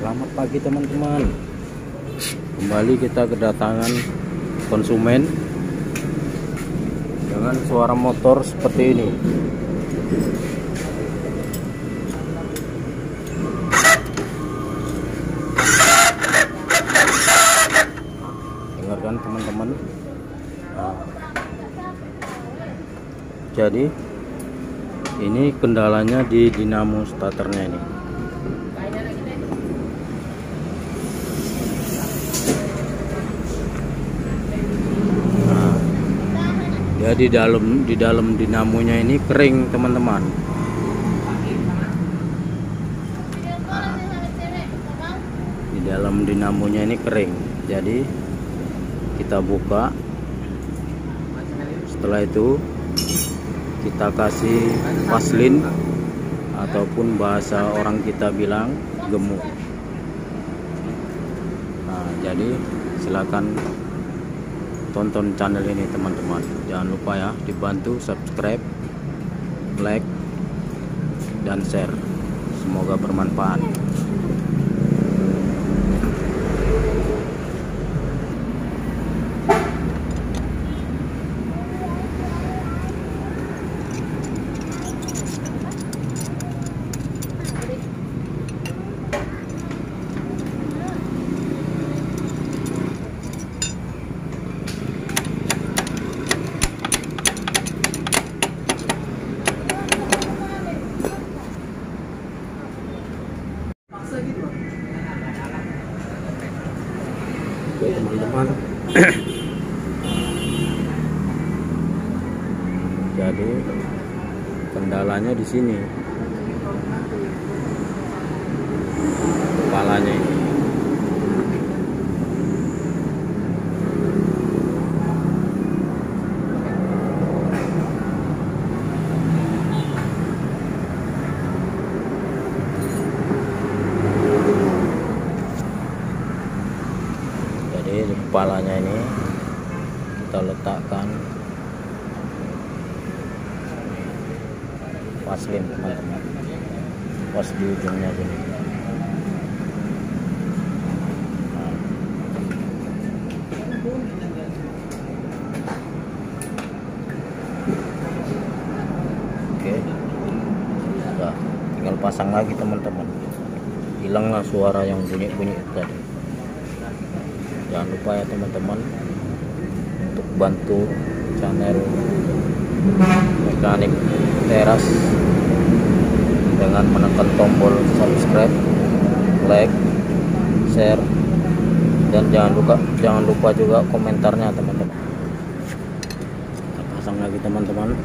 Selamat pagi teman-teman. Kembali kita kedatangan konsumen dengan suara motor seperti ini. Dengarkan teman-teman. Jadi ini kendalanya di dinamo starternya ini. Ya, di dalam dinamonya ini kering teman-teman. Di dalam dinamonya ini kering. Jadi kita buka. Setelah itu kita kasih vaselin ataupun bahasa orang kita bilang gemuk. Nah, jadi silakan tonton channel ini teman-teman. Jangan lupa ya, dibantu subscribe, like, dan share. Semoga bermanfaat. Oke teman-teman. Jadi kendalanya di sini, kepalanya ini. Di kepalanya ini kita letakkan vaselin teman-teman, pas di ujungnya sini. Nah. Oke, udah tinggal pasang lagi teman-teman. Hilanglah suara yang bunyi-bunyi tadi. Jangan lupa ya teman-teman untuk bantu channel Mekanik Teras dengan menekan tombol subscribe, like, share, dan jangan lupa juga komentarnya teman-teman. Kita pasang lagi teman-teman.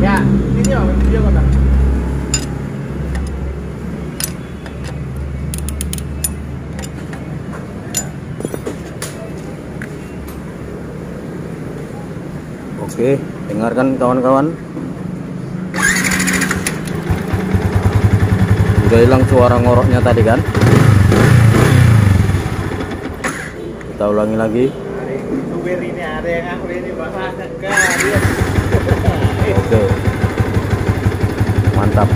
Ya, ini video kota. Oke, dengarkan kawan-kawan. Udah hilang suara ngoroknya tadi kan? Kita ulangi lagi. Supir ini ada yang aku ini bapak. Oke, mantap.